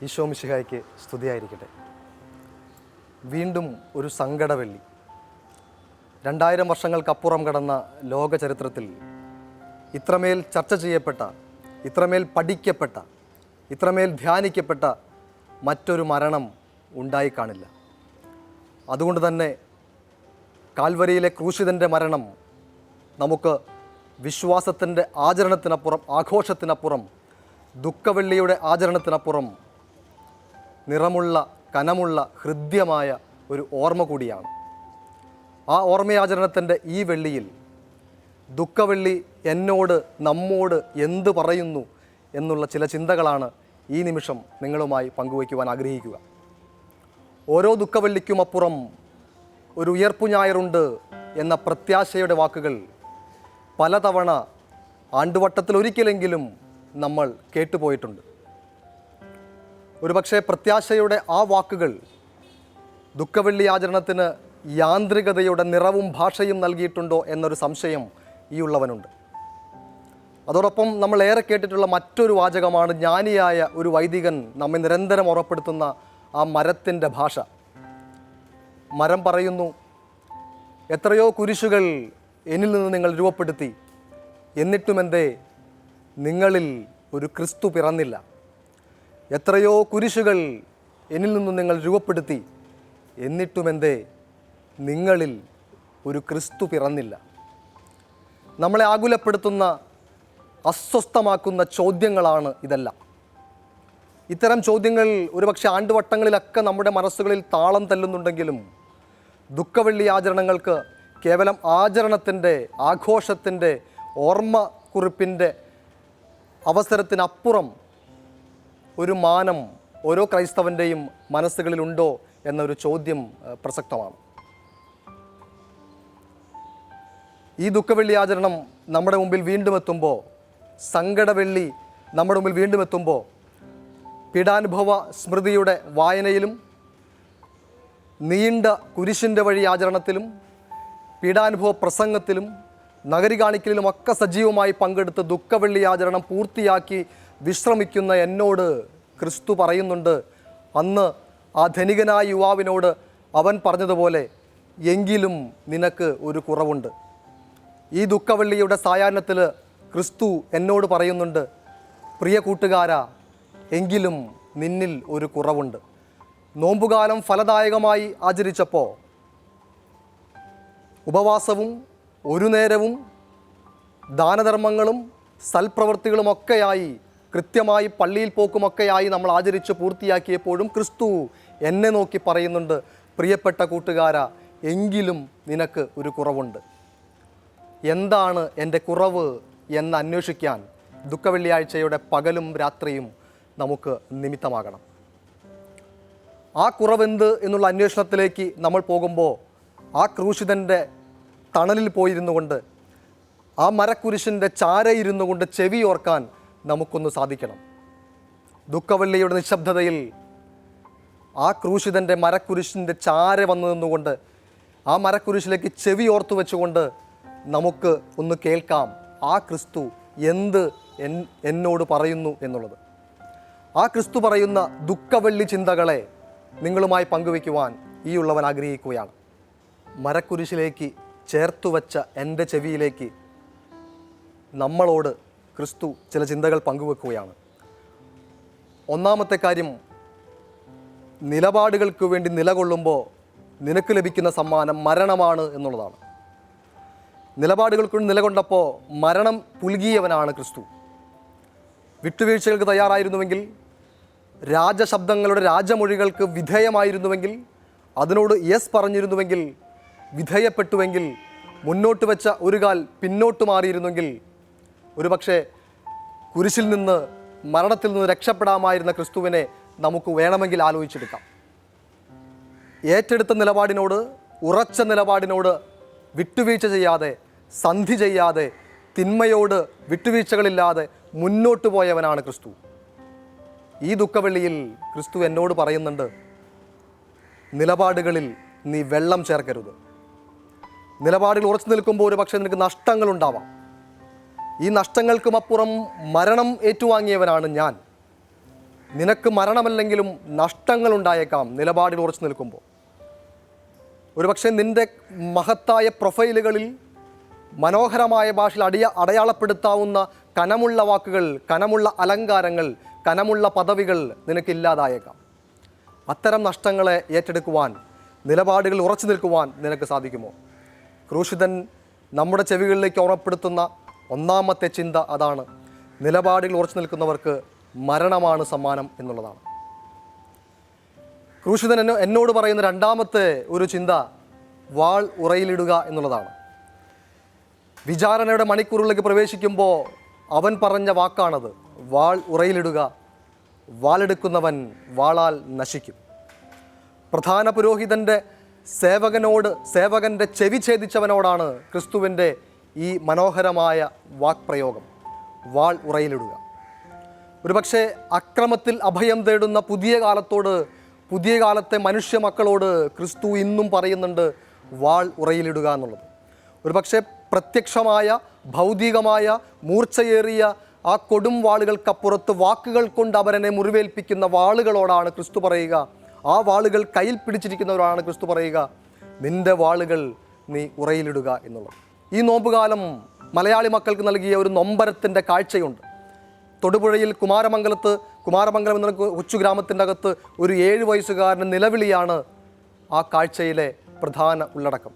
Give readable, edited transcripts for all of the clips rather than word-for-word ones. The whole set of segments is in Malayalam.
ഈശോ മിശിഹായ്ക്ക് സ്തുതിയായിരിക്കട്ടെ. വീണ്ടും ഒരു സങ്കടവെള്ളി. 2000 വർഷങ്ങൾക്കപ്പുറം കടന്ന ലോക ചരിത്രത്തിൽ ഇത്രമേൽ ചർച്ച ചെയ്യപ്പെട്ട, ഇത്രമേൽ പഠിക്കപ്പെട്ട, ഇത്രമേൽ ധ്യാനിക്കപ്പെട്ട മറ്റൊരു മരണം ഉണ്ടായി കാണില്ല. അതുകൊണ്ട് തന്നെ കാൽവരിയിലെ ക്രൂശിതൻ്റെ മരണം നമുക്ക് വിശ്വാസത്തിൻ്റെ ആചരണത്തിനപ്പുറം, ആഘോഷത്തിനപ്പുറം, ദുഃഖവെള്ളിയുടെ ആചരണത്തിനപ്പുറം നിറമുള്ള, കനമുള്ള, ഹൃദ്യമായ ഒരു ഓർമ്മ കൂടിയാണ്. ആ ഓർമ്മയാചരണത്തിൻ്റെ ഈ വെള്ളിയിൽ ദുഃഖവെള്ളി എന്നോട്, നമ്മോട് എന്ത് പറയുന്നു എന്നുള്ള ചില ചിന്തകളാണ് ഈ നിമിഷം നിങ്ങളുമായി പങ്കുവയ്ക്കുവാൻ ആഗ്രഹിക്കുക. ഓരോ ദുഃഖവെള്ളിക്കുമപ്പുറം ഒരു ഉയർപ്പുഞായറുണ്ട് എന്ന പ്രത്യാശയുടെ വാക്കുകൾ പലതവണ ആണ്ടുവട്ടത്തിലൊരിക്കലെങ്കിലും നമ്മൾ കേട്ടുപോയിട്ടുണ്ട്. ഒരുപക്ഷെ പ്രത്യാശയുടെ ആ വാക്കുകൾ ദുഃഖവെള്ളി ആചരണത്തിന് യാന്ത്രികതയുടെ നിറവും ഭാഷയും നൽകിയിട്ടുണ്ടോ എന്നൊരു സംശയം ഈ ഉള്ളവനുണ്ട്. അതോടൊപ്പം നമ്മൾ ഏറെ കേട്ടിട്ടുള്ള മറ്റൊരു വാചകമാണ് ജ്ഞാനിയായ ഒരു വൈദികൻ നമ്മെ നിരന്തരം ഓർമ്മപ്പെടുത്തുന്ന ആ മരത്തിൻ്റെ ഭാഷ. മരം പറയുന്നു, എത്രയോ കുരിശുകൾ എന്നിൽ നിന്ന് നിങ്ങൾ രൂപപ്പെടുത്തി, എന്നിട്ടുമെന്തേ നിങ്ങളിൽ ഒരു ക്രിസ്തു പിറന്നില്ല. എത്രയോ കുരിശുകൾ എന്നിൽ നിന്നും നിങ്ങൾ രൂപപ്പെടുത്തി, എന്നിട്ടുമെന്തേ നിങ്ങളിൽ ഒരു ക്രിസ്തു പിറന്നില്ല. നമ്മളെ ആകുലപ്പെടുത്തുന്ന, അസ്വസ്ഥമാക്കുന്ന ചോദ്യങ്ങളാണ് ഇതെല്ലാം. ഇത്തരം ചോദ്യങ്ങൾ ഒരുപക്ഷെ ആണ്ടുവട്ടങ്ങളിലൊക്കെ നമ്മുടെ മനസ്സുകളിൽ താളം തല്ലുന്നുണ്ടെങ്കിലും ദുഃഖവെള്ളി ആചരണങ്ങൾക്ക് കേവലം ആചരണത്തിൻ്റെ, ആഘോഷത്തിൻ്റെ, ഓർമ്മ കുറിപ്പിൻ്റെ അവസരത്തിനപ്പുറം ഒരു മാനം ഓരോ ക്രൈസ്തവൻ്റെയും മനസ്സുകളിലുണ്ടോ എന്നൊരു ചോദ്യം പ്രസക്തമാണ്. ഈ ദുഃഖവെള്ളി ആചരണം നമ്മുടെ മുമ്പിൽ വീണ്ടും എത്തുമ്പോൾ, സങ്കടവെള്ളി നമ്മുടെ മുമ്പിൽ വീണ്ടും എത്തുമ്പോൾ, പീഡാനുഭവ സ്മൃതിയുടെ വായനയിലും നീണ്ട കുരിശിൻ്റെ വഴി ആചരണത്തിലും പീഡാനുഭവ പ്രസംഗത്തിലും നഗരി കാണിക്കലിലുമൊക്കെ സജീവമായി പങ്കെടുത്ത് ദുഃഖവെള്ളി ആചരണം പൂർത്തിയാക്കി വിശ്രമിക്കുന്ന എന്നോട് ക്രിസ്തു പറയുന്നുണ്ട്, അന്ന് ആ ധനികനായ യുവാവിനോട് അവൻ പറഞ്ഞതുപോലെ, എങ്കിലും നിനക്ക് ഒരു കുറവുണ്ട്. ഈ ദുഃഖവെള്ളിയുടെ സായാഹ്നത്തിൽ ക്രിസ്തു എന്നോട് പറയുന്നുണ്ട്, പ്രിയ കൂട്ടുകാരാ, എങ്കിലും നിന്നിൽ ഒരു കുറവുണ്ട്. നോമ്പുകാലം ഫലദായകമായി ആചരിച്ചപ്പോൾ ഉപവാസവും ഒരു നേരവും ദാനധർമ്മങ്ങളും സൽപ്രവൃത്തികളുമൊക്കെയായി, കൃത്യമായി പള്ളിയിൽ പോക്കുമൊക്കെയായി നമ്മൾ ആചരിച്ച് പൂർത്തിയാക്കിയപ്പോഴും ക്രിസ്തു എന്നെ നോക്കി പറയുന്നുണ്ട്, പ്രിയപ്പെട്ട കൂട്ടുകാരാ, എങ്കിലും നിനക്ക് ഒരു കുറവുണ്ട്. എന്താണ് എൻ്റെ കുറവ് എന്ന് അന്വേഷിക്കാൻ ദുഃഖവെള്ളിയാഴ്ചയുടെ പകലും രാത്രിയും നമുക്ക് നിമിത്തമാകണം. ആ കുറവെന്ത് എന്നുള്ള അന്വേഷണത്തിലേക്ക് നമ്മൾ പോകുമ്പോൾ ആ ക്രൂശിതൻ്റെ തണലിൽ പോയിരുന്നു കൊണ്ട്, ആ മരക്കുരിശിൻ്റെ ചാരയിരുന്നു കൊണ്ട് ചെവി ഓർക്കാൻ നമുക്കൊന്ന് സാധിക്കണം. ദുഃഖവെള്ളിയുടെ നിശബ്ദതയിൽ ആ ക്രൂശിതൻ്റെ മരക്കുരിശിൻ്റെ ചാര വന്നു നിന്നുകൊണ്ട് ആ മരക്കുരിശിലേക്ക് ചെവി ഓർത്തു വെച്ചുകൊണ്ട് നമുക്ക് ഒന്ന് കേൾക്കാം ആ ക്രിസ്തു എന്ത് എന്നോട് പറയുന്നു എന്നുള്ളത്. ആ ക്രിസ്തു പറയുന്ന ദുഃഖവെള്ളി ചിന്തകളെ നിങ്ങളുമായി പങ്കുവയ്ക്കുവാൻ ഈ ഉള്ളവൻ ആഗ്രഹിക്കുകയാണ്. മരക്കുരിശിലേക്ക് ചേർത്തുവച്ച എൻ്റെ ചെവിയിലേക്ക് നമ്മളോട് ക്രിസ്തു ചില ചിന്തകൾ പങ്കുവെക്കുകയാണ്. ഒന്നാമത്തെ കാര്യം, നിലപാടുകൾക്ക് വേണ്ടി നിലകൊള്ളുമ്പോൾ നിനക്ക് ലഭിക്കുന്ന സമ്മാനം മരണമാണ് എന്നുള്ളതാണ്. നിലപാടുകൾക്ക് വേണ്ടി നിലകൊണ്ടപ്പോൾ മരണം പുൽകിയവനാണ് ക്രിസ്തു. വിട്ടുവീഴ്ചകൾക്ക് തയ്യാറായിരുന്നുവെങ്കിൽ, രാജശബ്ദങ്ങളുടെ രാജമൊഴികൾക്ക് വിധേയമായിരുന്നുവെങ്കിൽ, അതിനോട് യെസ് പറഞ്ഞിരുന്നുവെങ്കിൽ, വിധേയപ്പെട്ടുവെങ്കിൽ, മുന്നോട്ട് വെച്ച ഒരു കാൽ പിന്നോട്ട് മാറിയിരുന്നെങ്കിൽ ഒരുപക്ഷെ കുരിശിൽ നിന്ന്, മരണത്തിൽ നിന്ന് രക്ഷപ്പെടാമായിരുന്ന ക്രിസ്തുവിനെ നമുക്ക് വേണമെങ്കിൽ ആലോചിച്ചെടുക്കാം. ഏറ്റെടുത്ത നിലപാടിനോട്, ഉറച്ച നിലപാടിനോട് വിട്ടുവീഴ്ച ചെയ്യാതെ, സന്ധി ചെയ്യാതെ, തിന്മയോട് വിട്ടുവീഴ്ചകളില്ലാതെ മുന്നോട്ട് പോയവനാണ് ക്രിസ്തു. ഈ ദുഃഖവെള്ളിയിൽ ക്രിസ്തു എന്നോട് പറയുന്നുണ്ട്, നിലപാടുകളിൽ നീ വെള്ളം ചേർക്കരുത്. നിലപാടുകൾ ഉറച്ചു നിൽക്കുമ്പോൾ ഒരു പക്ഷേ നിനക്ക് നഷ്ടങ്ങളുണ്ടാവാം. ഈ നഷ്ടങ്ങൾക്കുമപ്പുറം മരണം ഏറ്റുവാങ്ങിയവനാണ് ഞാൻ. നിനക്ക് മരണമല്ലെങ്കിലും നഷ്ടങ്ങളുണ്ടായേക്കാം നിലപാടിൽ ഉറച്ചു നിൽക്കുമ്പോൾ. ഒരുപക്ഷെ നിൻ്റെ മഹത്തായ പ്രൊഫൈലുകളിൽ മനോഹരമായ ഭാഷയിൽ അടയാളപ്പെടുത്താവുന്ന കനമുള്ള വാക്കുകൾ, കനമുള്ള അലങ്കാരങ്ങൾ, കനമുള്ള പദവികൾ നിനക്കില്ലാതായേക്കാം. അത്തരം നഷ്ടങ്ങളെ ഏറ്റെടുക്കുവാൻ, നിലപാടുകളിൽ ഉറച്ചു നിൽക്കുവാൻ നിനക്ക് സാധിക്കുമോ? ക്രൂശിതൻ നമ്മുടെ ചെവികളിലേക്ക് ഓർമ്മപ്പെടുത്തുന്ന ഒന്നാമത്തെ ചിന്ത അതാണ്. നിലപാടുകളിൽ ഉറച്ചു നിൽക്കുന്നവർക്ക് മരണമാണ് സമ്മാനം എന്നുള്ളതാണ്. ക്രൂശിതൻ എന്നോട് പറയുന്ന രണ്ടാമത്തെ ഒരു ചിന്ത വാൾ ഉറയിലിടുക എന്നുള്ളതാണ്. വിചാരണയുടെ മണിക്കൂറിലേക്ക് പ്രവേശിക്കുമ്പോൾ അവൻ പറഞ്ഞ വാക്കാണത്, വാൾ ഉറയിലിടുക, വാളെടുക്കുന്നവൻ വാളാൽ നശിക്കും. പ്രധാന പുരോഹിതൻ്റെ സേവകൻ്റെ ചെവി ഛേദിച്ചവനോടാണ് ക്രിസ്തുവിൻ്റെ ഈ മനോഹരമായ വാക്പ്രയോഗം, വാൾ ഉറയിലിടുക. ഒരുപക്ഷെ അക്രമത്തിൽ അഭയം തേടുന്ന പുതിയ കാലത്തെ മനുഷ്യ മക്കളോട് ക്രിസ്തു ഇന്നും പറയുന്നുണ്ട് വാൾ ഉറയിലിടുക എന്നുള്ളത്. ഒരുപക്ഷെ പ്രത്യക്ഷമായ ഭൗതികമായ മൂർച്ചയേറിയ ആ കൊടും വാളുകൾക്കപ്പുറത്ത് വാക്കുകൾ കൊണ്ട് അവരനെ മുറിവേൽപ്പിക്കുന്ന വാളുകളോടാണ് ക്രിസ്തു പറയുക, ആ വാളുകൾ കയ്യിൽ പിടിച്ചിരിക്കുന്നവരാണ് ക്രിസ്തു പറയുക, നിൻ്റെ വാളുകൾ നീ ഉറയിലിടുക എന്നുള്ളത്. ഈ നോമ്പുകാലം മലയാളി മക്കൾക്ക് നൽകിയ ഒരു നൊമ്പരത്തിൻ്റെ കാഴ്ചയുണ്ട്. തൊടുപുഴയിൽ കുമാരമംഗലം എന്ന കൊച്ചു ഗ്രാമത്തിൻ്റെ അകത്ത് ഒരു 7 വയസ്സുകാരൻ്റെ നിലവിളിയാണ് ആ കാഴ്ചയിലെ പ്രധാന ഉള്ളടക്കം.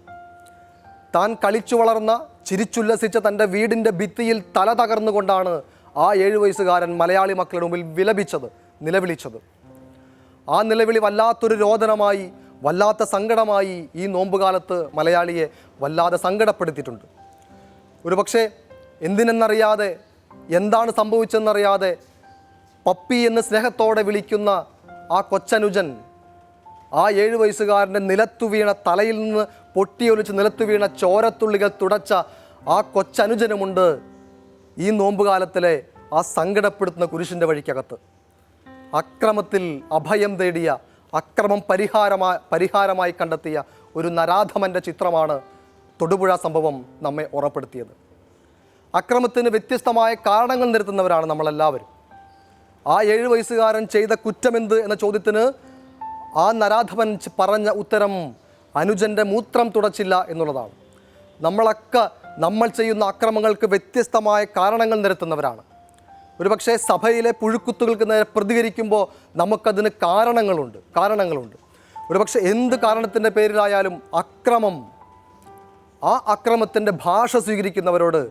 താൻ കളിച്ചു വളർന്ന, ചിരിച്ചുല്ലസിച്ച തൻ്റെ വീടിൻ്റെ ഭിത്തിയിൽ തല തകർന്നുകൊണ്ടാണ് ആ 7 വയസ്സുകാരൻ മലയാളി മക്കളുടെ മുമ്പിൽ നിലവിളിച്ചത്. ആ നിലവിളി വല്ലാത്തൊരു രോദനമായി, വല്ലാത്ത സങ്കടമായി ഈ നോമ്പുകാലത്ത് മലയാളിയെ വല്ലാതെ സങ്കടപ്പെടുത്തിയിട്ടുണ്ട്. ഒരുപക്ഷെ എന്തിനെന്നറിയാതെ, എന്താണ് സംഭവിച്ചെന്നറിയാതെ പപ്പി എന്ന് സ്നേഹത്തോടെ വിളിക്കുന്ന ആ കൊച്ചനുജൻ, ആ 7 വയസ്സുകാരൻ്റെ നിലത്തു വീണ, തലയിൽ നിന്ന് പൊട്ടിയൊലിച്ച് നിലത്തു വീണ ചോരത്തുള്ളികൾ തുടച്ച ആ കൊച്ചനുജനുമുണ്ട് ഈ നോമ്പുകാലത്തിലെ ആ സങ്കടപ്പെടുത്തുന്ന കുരിശിൻ്റെ വഴിക്കകത്ത്. അക്രമത്തിൽ അഭയം തേടിയ, അക്രമം പരിഹാരമായി കണ്ടെത്തിയ ഒരു നരാധമൻ്റെ ചിത്രമാണ് തൊടുപുഴ സംഭവം നമ്മെ ഓർമ്മപ്പെടുത്തിയത്. അക്രമത്തിന് വ്യത്യസ്തമായ കാരണങ്ങൾ നിരത്തുന്നവരാണ് നമ്മളെല്ലാവരും. ആ 7 വയസ്സുകാരൻ ചെയ്ത കുറ്റമെന്ത് എന്ന ചോദ്യത്തിന് ആ നരാധമൻ പറഞ്ഞ ഉത്തരം അനുജൻ്റെ മൂത്രം തുടച്ചില്ല എന്നുള്ളതാണ്. നമ്മൾ ചെയ്യുന്ന അക്രമങ്ങൾക്ക് വ്യത്യസ്തമായ കാരണങ്ങൾ നിരത്തുന്നവരാണ്. ഒരുപക്ഷെ സഭയിലെ പുഴുക്കുത്തുകൾക്ക് നേരെ പ്രതികരിക്കുമ്പോൾ നമുക്കതിന് കാരണങ്ങളുണ്ട്. ഒരുപക്ഷെ എന്ത് കാരണത്തിൻ്റെ പേരിലായാലും ആ അക്രമത്തിൻ്റെ ഭാഷ സ്വീകരിക്കുന്നവരോട്,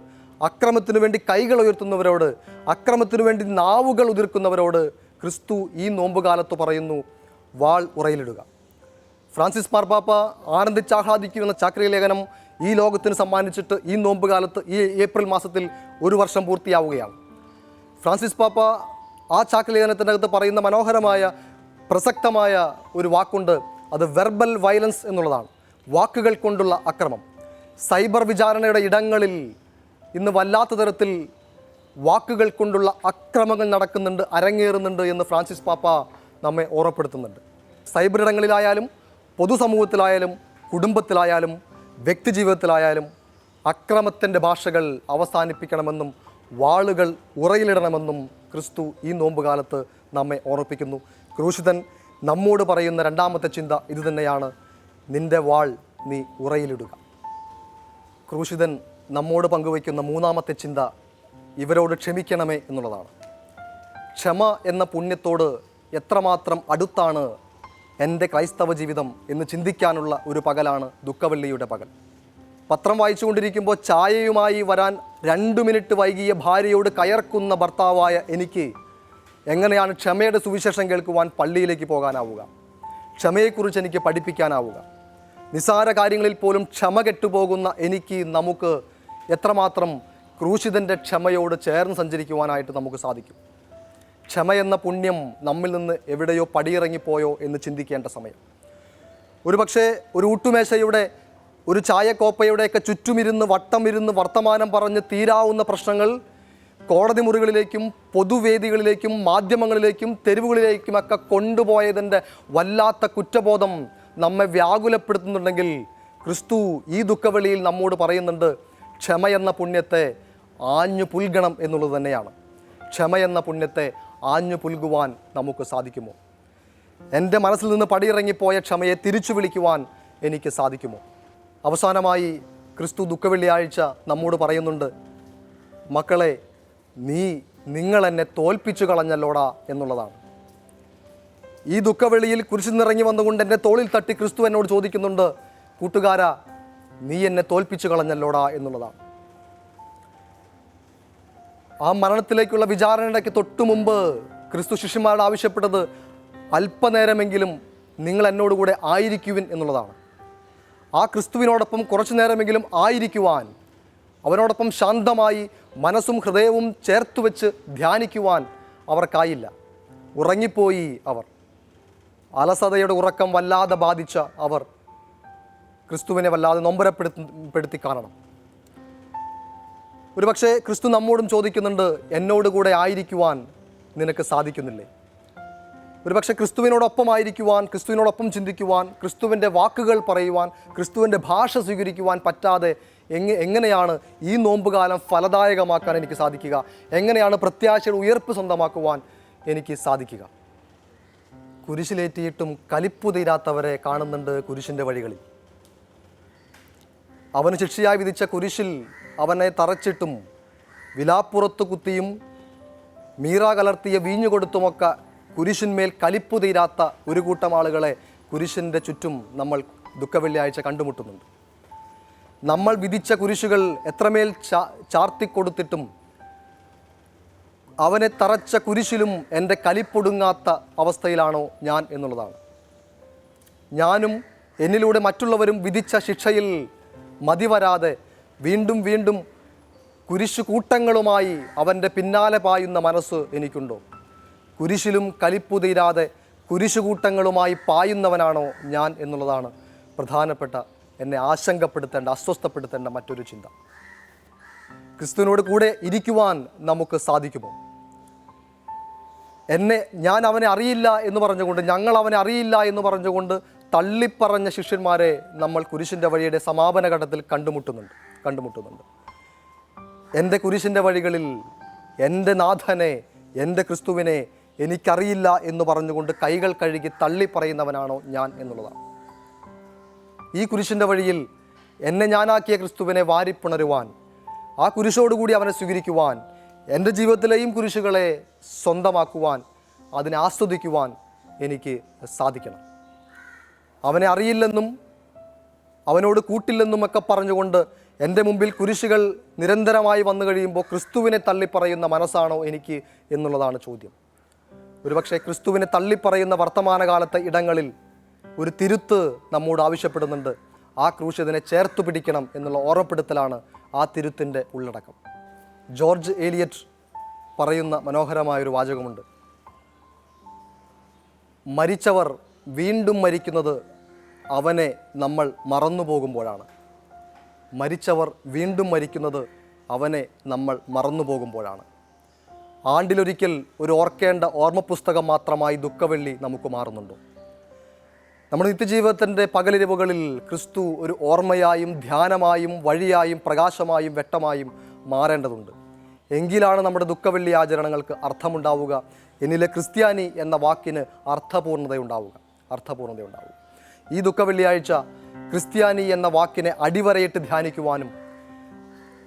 അക്രമത്തിനു വേണ്ടി കൈകൾ ഉയർത്തുന്നവരോട്, അക്രമത്തിനു വേണ്ടി നാവുകൾ ഉതിർക്കുന്നവരോട് ക്രിസ്തു ഈ നോമ്പുകാലത്ത് പറയുന്നു, വാൾ ഉറയിലിടുക. ഫ്രാൻസിസ് മാർപ്പാപ്പ ആനന്ദിച്ചാഹ്ലാദിക്കുന്ന ചാക്രിക ലേഖനം ഈ ലോകത്തിന് സമ്മാനിച്ചിട്ട് ഈ നോമ്പുകാലത്ത്, ഈ ഏപ്രിൽ മാസത്തിൽ 1 വർഷം പൂർത്തിയാവുകയാണ്. ഫ്രാൻസിസ് പാപ്പ ആ ചാക്രിക ലേഖനത്തിൻ്റെ അകത്ത് പറയുന്ന മനോഹരമായ പ്രസക്തമായ ഒരു വാക്കുണ്ട്, അത് വെർബൽ വയലൻസ് എന്നുള്ളതാണ്. വാക്കുകൾ കൊണ്ടുള്ള അക്രമം. സൈബർ വിചാരണയുടെ ഇടങ്ങളിൽ ഇന്ന് വല്ലാത്ത തരത്തിൽ വാക്കുകൾ കൊണ്ടുള്ള അക്രമങ്ങൾ നടക്കുന്നുണ്ട്, അരങ്ങേറുന്നുണ്ട് എന്ന് ഫ്രാൻസിസ് പാപ്പ നമ്മെ ഓർമ്മപ്പെടുത്തുന്നുണ്ട്. സൈബർ ഇടങ്ങളിലായാലും, പൊതുസമൂഹത്തിലായാലും, കുടുംബത്തിലായാലും, വ്യക്തിജീവിതത്തിലായാലും അക്രമത്തിൻ്റെ ഭാഷകൾ അവസാനിപ്പിക്കണമെന്നും വാളുകൾ ഉറയിലിടണമെന്നും ക്രിസ്തു ഈ നോമ്പുകാലത്ത് നമ്മെ ഓർമ്മിപ്പിക്കുന്നു. ക്രൂശിതൻ നമ്മോട് പറയുന്ന രണ്ടാമത്തെ ചിന്ത ഇതുതന്നെയാണ്, നിൻ്റെ വാൾ നീ ഉറയിലിടുക. ക്രൂശിതൻ നമ്മോട് പങ്കുവയ്ക്കുന്ന മൂന്നാമത്തെ ചിന്ത ഇവരോട് ക്ഷമിക്കണമേ എന്നുള്ളതാണ്. ക്ഷമ എന്ന പുണ്യത്തോട് എത്രമാത്രം അടുത്താണ് എൻ്റെ ക്രൈസ്തവ ജീവിതം എന്ന് ചിന്തിക്കാനുള്ള ഒരു പകലാണ് ദുഃഖവെള്ളിയുടെ പകൽ. പത്രം വായിച്ചുകൊണ്ടിരിക്കുമ്പോൾ ചായയുമായി വരാൻ 2 മിനിറ്റ് വൈകിയ ഭാര്യയോട് കയർക്കുന്ന ഭർത്താവായ എനിക്ക് എങ്ങനെയാണ് ക്ഷമയുടെ സുവിശേഷം കേൾക്കുവാൻ പള്ളിയിലേക്ക് പോകാനാവുക? ക്ഷമയെക്കുറിച്ച് എനിക്ക് പഠിപ്പിക്കാനാവുക? നിസ്സാര കാര്യങ്ങളിൽ പോലും ക്ഷമ കെട്ടുപോകുന്ന നമുക്ക് എത്രമാത്രം ക്രൂശിതൻ്റെ ക്ഷമയോട് ചേർന്ന് സഞ്ചരിക്കുവാനായിട്ട് നമുക്ക് സാധിക്കും? ക്ഷമ എന്ന പുണ്യം നമ്മിൽ നിന്ന് എവിടെയോ പടിയിറങ്ങിപ്പോയോ എന്ന് ചിന്തിക്കേണ്ട സമയം. ഒരുപക്ഷെ ഒരു ഊട്ടുമേശയുടെ, ഒരു ചായക്കോപ്പയുടെയൊക്കെ ചുറ്റുമിരുന്ന് വർത്തമാനം പറഞ്ഞ് തീരാവുന്ന പ്രശ്നങ്ങൾ കോടതി മുറികളിലേക്കും പൊതുവേദികളിലേക്കും മാധ്യമങ്ങളിലേക്കും തെരുവുകളിലേക്കുമൊക്കെ കൊണ്ടുപോയതിൻ്റെ വല്ലാത്ത കുറ്റബോധം നമ്മെ വ്യാകുലപ്പെടുത്തുന്നുണ്ടെങ്കിൽ ക്രിസ്തു ഈ ദുഃഖവെളിയിൽ നമ്മോട് പറയുന്നുണ്ട്, ക്ഷമ എന്ന പുണ്യത്തെ ആഞ്ഞു പുൽകണം എന്നുള്ളത് തന്നെയാണ്. ക്ഷമ എന്ന പുണ്യത്തെ ആഞ്ഞു പുൽകുവാൻ നമുക്ക് സാധിക്കുമോ? എൻ്റെ മനസ്സിൽ നിന്ന് പടിയിറങ്ങിപ്പോയ ക്ഷമയെ തിരിച്ചു വിളിക്കുവാൻ എനിക്ക് സാധിക്കുമോ? അവസാനമായി ക്രിസ്തു ദുഃഖവെള്ളിയാഴ്ച നമ്മോട് പറയുന്നുണ്ട്, മക്കളെ, നിങ്ങൾ എന്നെ തോൽപ്പിച്ചു കളഞ്ഞല്ലോടാ എന്നുള്ളതാണ്. ഈ ദുഃഖവെള്ളിയിൽ കുരിശിൽ നിന്നിറങ്ങി വന്നുകൊണ്ട് എൻ്റെ തോളിൽ തട്ടി ക്രിസ്തു എന്നോട് ചോദിക്കുന്നുണ്ട്, കൂട്ടുകാരാ, നീ എന്നെ തോൽപ്പിച്ചു കളഞ്ഞല്ലോടാ എന്നുള്ളതാണ്. ആ മരണത്തിലേക്കുള്ള വിചാരണയ്ക്ക് തൊട്ടു മുമ്പ് ക്രിസ്തു ശിഷ്യന്മാരോട് ആവശ്യപ്പെട്ടത്, അല്പനേരമെങ്കിലും നിങ്ങൾ എന്നോടുകൂടെ ആയിരിക്കുവിൻ എന്നുള്ളതാണ്. ആ ക്രിസ്തുവിനോടൊപ്പം കുറച്ചു നേരമെങ്കിലും ആയിരിക്കുവാൻ, അവനോടൊപ്പം ശാന്തമായി മനസ്സും ഹൃദയവും ചേർത്ത് വെച്ച് ധ്യാനിക്കുവാൻ അവർക്കായില്ല. ഉറങ്ങിപ്പോയി അവർ. അലസതയുടെ ഉറക്കം വല്ലാതെ ബാധിച്ച അവർ ക്രിസ്തുവിനെ വല്ലാതെ നൊമ്പരപ്പെടുത്തി കാണണം. ഒരുപക്ഷെ ക്രിസ്തു നമ്മോടും ചോദിക്കുന്നുണ്ട്, എന്നോടുകൂടെ ആയിരിക്കുവാൻ നിനക്ക് സാധിക്കുന്നില്ലേ? ഒരുപക്ഷെ ക്രിസ്തുവിനോടൊപ്പമായിരിക്കുവാൻ, ക്രിസ്തുവിനോടൊപ്പം ചിന്തിക്കുവാൻ, ക്രിസ്തുവിൻ്റെ വാക്കുകൾ പറയുവാൻ, ക്രിസ്തുവിൻ്റെ ഭാഷ സ്വീകരിക്കുവാൻ പറ്റാതെ എങ്ങനെയാണ് ഈ നോമ്പുകാലം ഫലദായകമാക്കാൻ എനിക്ക് സാധിക്കുക? എങ്ങനെയാണ് പ്രത്യാശയുടെ ഉയർപ്പ് സ്വന്തമാക്കുവാൻ എനിക്ക് സാധിക്കുക? കുരിശിലേറ്റിയിട്ടും കലിപ്പു തീരാത്തവരെ കാണുന്നുണ്ട് കുരിശിൻ്റെ വഴികളിൽ. അവന് ശിക്ഷയായി വിധിച്ച കുരിശിൽ അവനെ തറച്ചിട്ടും വിലാപ്പുറത്ത് കുത്തിയും മീറ കലർത്തിയ വീഞ്ഞു കൊടുത്തുമൊക്കെ കുരിശിന്മേൽ കലിപ്പു തീരാത്ത ഒരു കൂട്ടം ആളുകളെ കുരിശിൻ്റെ ചുറ്റും നമ്മൾ ദുഃഖവെള്ളിയാഴ്ച കണ്ടുമുട്ടുന്നുണ്ട്. നമ്മൾ വിധിച്ച കുരിശുകൾ എത്രമേൽ ചാർത്തിക്കൊടുത്തിട്ടും അവനെ തറച്ച കുരിശിലും എൻ്റെ കലിപ്പൊടുങ്ങാത്ത അവസ്ഥയിലാണോ ഞാൻ എന്നുള്ളതാണ്. ഞാനും എന്നിലൂടെ മറ്റുള്ളവരും വിധിച്ച ശിക്ഷയിൽ മതിവരാതെ വീണ്ടും വീണ്ടും കുരിശു കൂട്ടങ്ങളുമായി അവൻ്റെ പിന്നാലെ പായുന്ന മനസ്സ് എനിക്കുണ്ടോ? കുരിശിലും കലിപ്പു തീരാതെ കുരിശുകൂട്ടങ്ങളുമായി പായുന്നവനാണോ ഞാൻ എന്നുള്ളതാണ് പ്രധാനപ്പെട്ട എന്നെ ആശങ്കപ്പെടുത്തേണ്ട, അസ്വസ്ഥപ്പെടുത്തേണ്ട മറ്റൊരു ചിന്ത. ക്രിസ്തുവിനോട് കൂടെ ഇരിക്കുവാൻ നമുക്ക് സാധിക്കുമോ? ഞാൻ അവനെ അറിയില്ല എന്ന് പറഞ്ഞുകൊണ്ട്, ഞങ്ങൾ അവനെ അറിയില്ല എന്ന് പറഞ്ഞുകൊണ്ട് തള്ളിപ്പറഞ്ഞ ശിഷ്യന്മാരെ നമ്മൾ കുരിശിൻ്റെ വഴിയുടെ സമാപന ഘട്ടത്തിൽ കണ്ടുമുട്ടുന്നുണ്ട്. എൻ്റെ കുരിശിൻ്റെ വഴികളിൽ എൻ്റെ നാഥനെ, എൻ്റെ ക്രിസ്തുവിനെ എനിക്കറിയില്ല എന്ന് പറഞ്ഞുകൊണ്ട് കൈകൾ കഴുകി തള്ളിപ്പറയുന്നവനാണോ ഞാൻ എന്നുള്ളതാണ്. ഈ കുരിശിൻ്റെ വഴിയിൽ എന്നെ ഞാനാക്കിയ ക്രിസ്തുവിനെ വാരിപ്പുണരുവാൻ, ആ കുരിശോടുകൂടി അവനെ സ്വീകരിക്കുവാൻ, എൻ്റെ ജീവിതത്തിലെയും കുരിശുകളെ സ്വന്തമാക്കുവാൻ, അതിനെ ആസ്വദിക്കുവാൻ എനിക്ക് സാധിക്കണം. അവനെ അറിയില്ലെന്നും അവനോട് കൂട്ടില്ലെന്നുമൊക്കെ പറഞ്ഞുകൊണ്ട് എൻ്റെ മുമ്പിൽ കുരിശുകൾ നിരന്തരമായി വന്നു കഴിയുമ്പോൾ ക്രിസ്തുവിനെ തള്ളിപ്പറയുന്ന മനസ്സാണോ എനിക്ക് എന്നുള്ളതാണ് ചോദ്യം. ഒരുപക്ഷെ ക്രിസ്തുവിനെ തള്ളിപ്പറയുന്ന വർത്തമാനകാലത്തെ ഇടങ്ങളിൽ ഒരു തിരുത്ത് നമ്മോട് ആവശ്യപ്പെടുന്നുണ്ട്. ആ ക്രൂശിതനെ ചേർത്തു പിടിക്കണം എന്നുള്ള ഓർമ്മപ്പെടുത്തലാണ് ആ തിരുത്തിൻ്റെ ഉള്ളടക്കം. ജോർജ് ഏലിയറ്റ് പറയുന്ന മനോഹരമായൊരു വാചകമുണ്ട്. മരിച്ചവർ വീണ്ടും മരിക്കുന്നത് അവനെ നമ്മൾ മറന്നു പോകുമ്പോഴാണ്. മരിച്ചവർ വീണ്ടും മരിക്കുന്നത് അവനെ നമ്മൾ മറന്നു പോകുമ്പോഴാണ്. ആണ്ടിലൊരിക്കൽ ഒരു ഓർക്കേണ്ട ഓർമ്മ പുസ്തകം മാത്രമായി ദുഃഖവെള്ളി നമുക്ക് മാറുന്നുണ്ടോ? നമ്മുടെ നിത്യജീവിതത്തിൻ്റെ പകലിരവുകളിൽ ക്രിസ്തു ഒരു ഓർമ്മയായും ധ്യാനമായും വഴിയായും പ്രകാശമായും വെട്ടമായും മാറേണ്ടതുണ്ട്. എങ്കിലാണ് നമ്മുടെ ദുഃഖവെള്ളി ആചരണങ്ങൾക്ക് അർത്ഥമുണ്ടാവുക. എന്നിലെ ക്രിസ്ത്യാനി എന്ന വാക്കിന് അർത്ഥപൂർണതയുണ്ടാവുക. ഈ ദുഃഖവെള്ളിയാഴ്ച ക്രിസ്ത്യാനി എന്ന വാക്കിനെ അടിവരയിട്ട് ധ്യാനിക്കുവാനും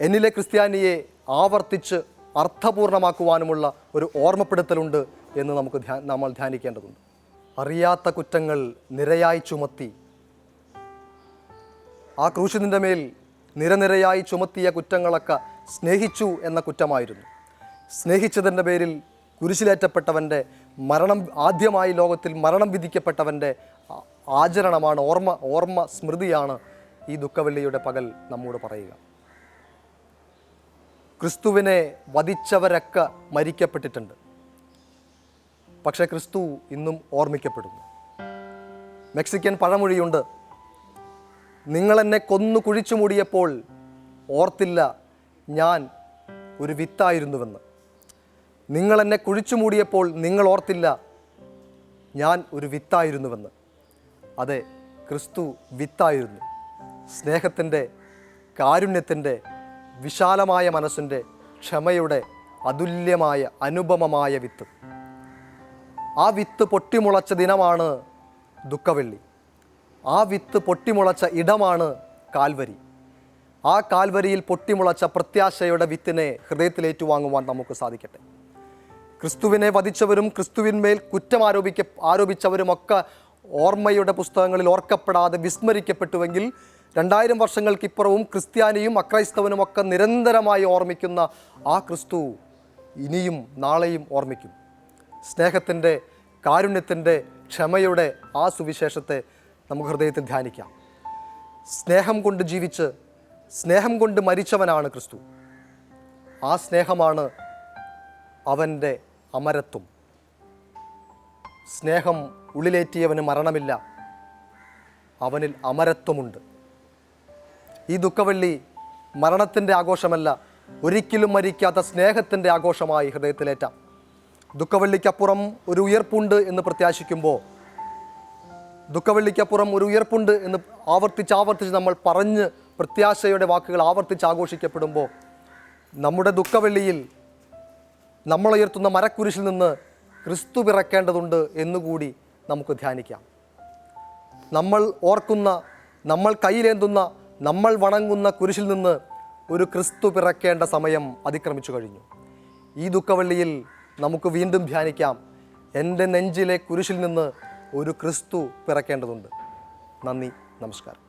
എന്നിലെ ക്രിസ്ത്യാനിയെ ആവർത്തിച്ച് അർത്ഥപൂർണമാക്കുവാനുമുള്ള ഒരു ഓർമ്മപ്പെടുത്തലുണ്ട് എന്ന് നമ്മൾ ധ്യാനിക്കേണ്ടതുണ്ട്. അറിയാത്ത കുറ്റങ്ങൾ നിരയായി ചുമത്തി, ആ ക്രൂശിൻ്റെ മേൽ നിരനിരയായി ചുമത്തിയ കുറ്റങ്ങളൊക്കെ സ്നേഹിച്ചു എന്ന കുറ്റമായിരുന്നു. സ്നേഹിച്ചതിൻ്റെ പേരിൽ കുരിശിലേറ്റപ്പെട്ടവൻ്റെ മരണം, ആദ്യമായി ലോകത്തിൽ മരണം വിധിക്കപ്പെട്ടവൻ്റെ ആചരണമാണ്, ഓർമ്മ സ്മൃതിയാണ് ഈ ദുഃഖവെള്ളിയുടെ പകൽ നമ്മോട് പറയുക. ക്രിസ്തുവിനെ വധിച്ചവരൊക്കെ മരിക്കപ്പെട്ടിട്ടുണ്ട്. പക്ഷേ ക്രിസ്തു ഇന്നും ഓർമ്മിക്കപ്പെടുന്നു. മെക്സിക്കൻ പഴമൊഴിയുണ്ട്, നിങ്ങളെന്നെ കൊന്നു കുഴിച്ചു മൂടിയപ്പോൾ ഓർത്തില്ല ഞാൻ ഒരു വിത്തായിരുന്നുവെന്ന്. നിങ്ങളെന്നെ കുഴിച്ചു മൂടിയപ്പോൾ നിങ്ങൾ ഓർത്തില്ല ഞാൻ ഒരു വിത്തായിരുന്നുവെന്ന്. അതെ, ക്രിസ്തു വിത്തായിരുന്നു. സ്നേഹത്തിൻ്റെ, കാരുണ്യത്തിൻ്റെ, വിശാലമായ മനസ്സിൻ്റെ, ക്ഷമയുടെ അതുല്യമായ അനുപമമായ വിത്ത്. ആ വിത്ത് പൊട്ടിമുളച്ച ദിനമാണ് ദുഃഖവെള്ളി. ആ വിത്ത് പൊട്ടിമുളച്ച ഇടമാണ് കാൽവരി. ആ കാൽവരിയിൽ പൊട്ടിമുളച്ച പ്രത്യാശയുടെ വിത്തിനെ ഹൃദയത്തിലേറ്റുവാങ്ങുവാൻ നമുക്ക് സാധിക്കട്ടെ. ക്രിസ്തുവിനെ വധിച്ചവരും ക്രിസ്തുവിന്മേൽ കുറ്റം ആരോപിച്ചവരുമൊക്കെ ഓർമ്മയുടെ പുസ്തകങ്ങളിൽ ഓർക്കപ്പെടാതെ വിസ്മരിക്കപ്പെട്ടുവെങ്കിൽ 2000 വർഷങ്ങൾക്കിപ്പുറവും ക്രിസ്ത്യാനിയും അക്രൈസ്തവനുമൊക്കെ നിരന്തരമായി ഓർമ്മിക്കുന്ന ആ ക്രിസ്തു ഇനിയും നാളെയും ഓർമ്മിക്കും. സ്നേഹത്തിൻ്റെ, കാരുണ്യത്തിൻ്റെ, ക്ഷമയുടെ ആ സുവിശേഷത്തെ നമുക്ക് ഹൃദയത്തിൽ ധ്യാനിക്കാം. സ്നേഹം കൊണ്ട് ജീവിച്ച് സ്നേഹം കൊണ്ട് മരിച്ചവനാണ് ക്രിസ്തു. ആ സ്നേഹമാണ് അവൻ്റെ അമരത്വം. സ്നേഹം ഉള്ളിലേറ്റിയവന് മരണമില്ല, അവനിൽ അമരത്വമുണ്ട്. ഈ ദുഃഖവെള്ളി മരണത്തിൻ്റെ ആഘോഷമല്ല, ഒരിക്കലും മരിക്കാത്ത സ്നേഹത്തിൻ്റെ ആഘോഷമായി ഹൃദയത്തിലേറ്റാം. ദുഃഖവെള്ളിക്കപ്പുറം ഒരു ഉയർപ്പുണ്ട് എന്ന് പ്രത്യാശിക്കുമ്പോൾ, ദുഃഖവെള്ളിക്കപ്പുറം ഒരു ഉയർപ്പുണ്ട് എന്ന് ആവർത്തിച്ച് നമ്മൾ പറഞ്ഞ് പ്രത്യാശയുടെ വാക്കുകൾ ആവർത്തിച്ച് ആഘോഷിക്കപ്പെടുമ്പോൾ, നമ്മുടെ ദുഃഖവെള്ളിയിൽ നമ്മളുയർത്തുന്ന മരക്കുരിശിൽ നിന്ന് ക്രിസ്തു പിറക്കേണ്ടതുണ്ട് എന്നുകൂടി നമുക്ക് ധ്യാനിക്കാം. നമ്മൾ ഓർക്കുന്ന, നമ്മൾ കയ്യിലേന്തുന്ന, നമ്മൾ വണങ്ങുന്ന കുരിശിൽ നിന്ന് ഒരു ക്രിസ്തു പിറക്കേണ്ട സമയം അതിക്രമിച്ചു കഴിഞ്ഞു. ഈ ദുഃഖവെള്ളിയിൽ നമുക്ക് വീണ്ടും ധ്യാനിക്കാം, എൻ്റെ നെഞ്ചിലെ കുരിശിൽ നിന്ന് ഒരു ക്രിസ്തു പിറക്കേണ്ടതുണ്ട്. നന്ദി, നമസ്കാരം.